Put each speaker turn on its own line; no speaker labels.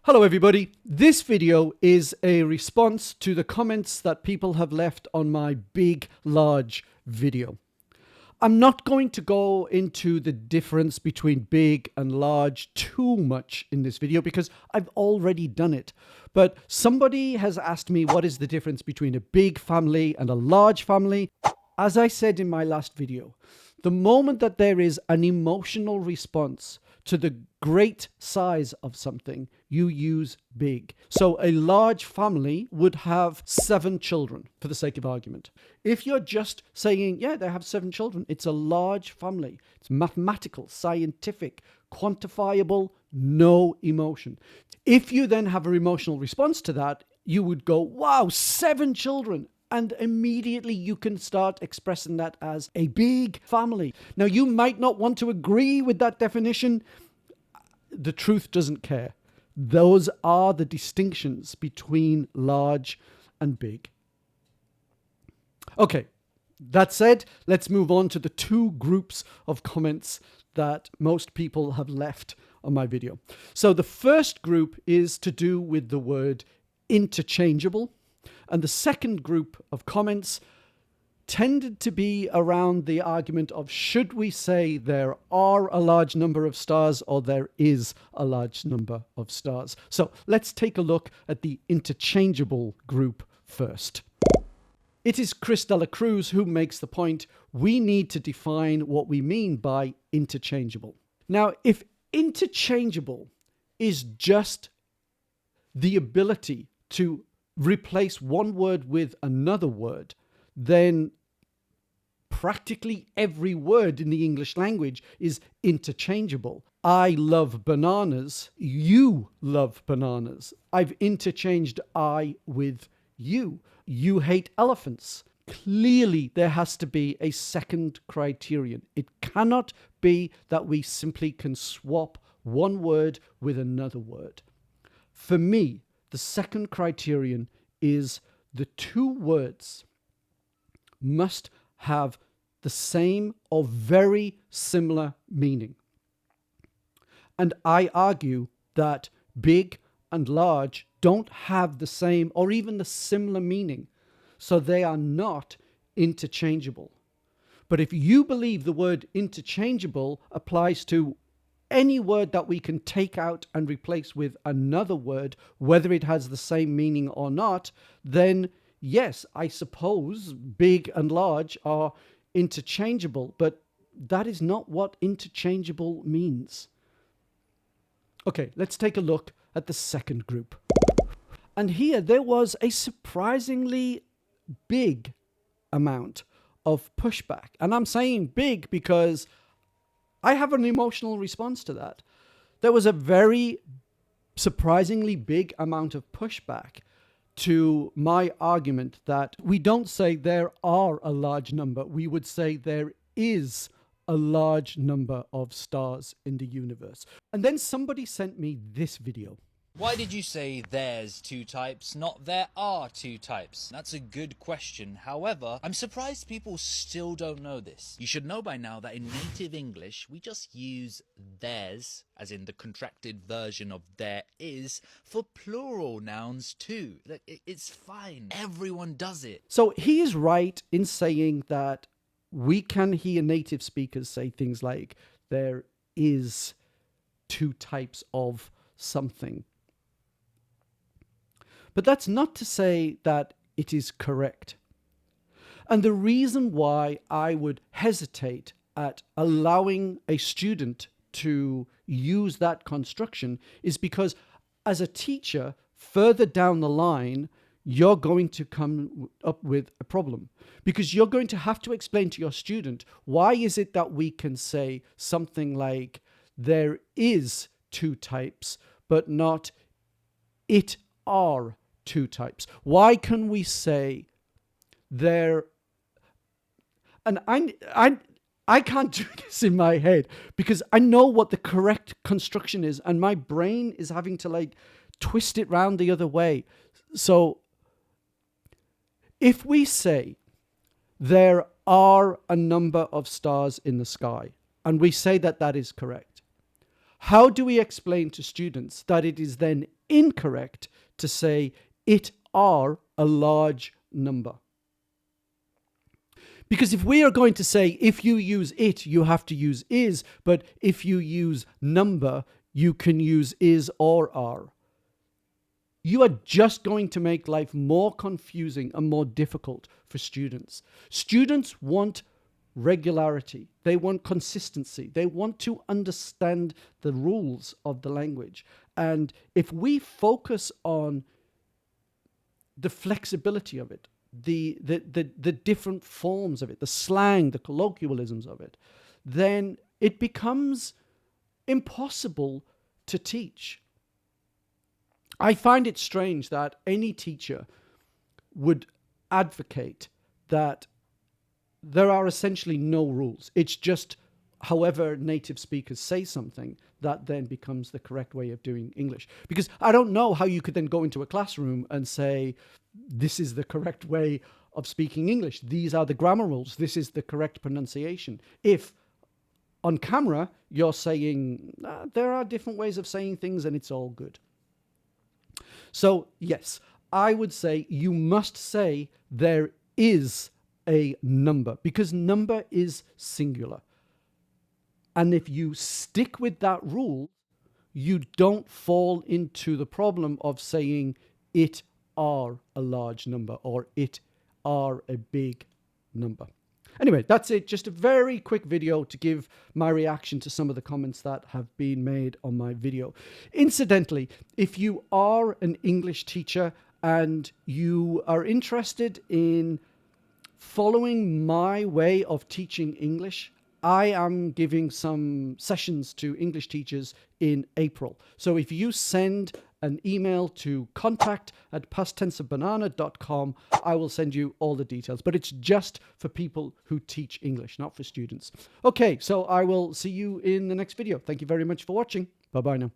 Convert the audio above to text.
Hello everybody, this video is a response to the comments that people have left on my big, large video. I'm not going to go into the difference between big and large too much in this video because I've already done it. But somebody has asked me what is the difference between a big family and a large family. As I said in my last video, the moment that there is an emotional response to the great size of something, you use big. So a large family would have 7 children, for the sake of argument. If you're just saying, yeah, they have 7 children, it's a large family. It's mathematical, scientific, quantifiable, no emotion. If you then have an emotional response to that, you would go, wow, 7 children. And immediately you can start expressing that as a big family. Now, you might not want to agree with that definition. The truth doesn't care. Those are the distinctions between large and big. Okay, that said, let's move on to the 2 groups of comments that most people have left on my video. So the first group is to do with the word interchangeable. And the second group of comments tended to be around the argument of should we say there are a large number of stars or there is a large number of stars. So let's take a look at the interchangeable group first. It is Chris Dela Cruz who makes the point we need to define what we mean by interchangeable. Now, if interchangeable is just the ability to replace one word with another word, then practically every word in the English language is interchangeable. I love bananas. You love bananas. I've interchanged I with you. You hate elephants. Clearly, there has to be a second criterion. It cannot be that we simply can swap one word with another word. For me, the second criterion is the 2 words must have the same or very similar meaning. And I argue that big and large don't have the same or even the similar meaning, so they are not interchangeable. But if you believe the word interchangeable applies to any word that we can take out and replace with another word, whether it has the same meaning or not, then yes, I suppose big and large are interchangeable, but that is not what interchangeable means. Okay, let's take a look at the second group. And here there was a surprisingly big amount of pushback. And I'm saying big because I have an emotional response to that. There was a very surprisingly big amount of pushback to my argument that we don't say there are a large number. We would say there is a large number of stars in the universe. And then somebody sent me this video.
Why did you say there's 2 types, not there are 2 types? That's a good question. However, I'm surprised people still don't know this. You should know by now that in native English, we just use there's, as in the contracted version of there is, for plural nouns too. It's fine. Everyone does it.
So he is right in saying that we can hear native speakers say things like there is 2 types of something. But that's not to say that it is correct. And the reason why I would hesitate at allowing a student to use that construction is because as a teacher, further down the line, you're going to come up with a problem because you're going to have to explain to your student, why is it that we can say something like there is 2 types, but not it are 2 types? Why can we say there? And I can't do this in my head because I know what the correct construction is and my brain is having to twist it round the other way. So if we say there are a number of stars in the sky and we say that that is correct, how do we explain to students that it is then incorrect to say it are a large number. Because if we are going to say, if you use it, you have to use is, but if you use number, you can use is or are, you are just going to make life more confusing and more difficult for students. Students want regularity. They want consistency. They want to understand the rules of the language. And if we focus on the flexibility of it, the different forms of it, the slang, the colloquialisms of it, then it becomes impossible to teach. I find it strange that any teacher would advocate that there are essentially no rules. It's just however native speakers say something that then becomes the correct way of doing English. Because I don't know how you could then go into a classroom and say, this is the correct way of speaking English. These are the grammar rules. This is the correct pronunciation. If on camera you're saying there are different ways of saying things and it's all good. So yes, I would say you must say there is a number, because number is singular. And if you stick with that rule, you don't fall into the problem of saying it are a large number or it are a big number. Anyway, that's it. Just a very quick video to give my reaction to some of the comments that have been made on my video. Incidentally, if you are an English teacher and you are interested in following my way of teaching English, I am giving some sessions to English teachers in April. So if you send an email to contact@pasttenseofbanana.com, I will send you all the details. But it's just for people who teach English, not for students. Okay, so I will see you in the next video. Thank you very much for watching. Bye-bye now.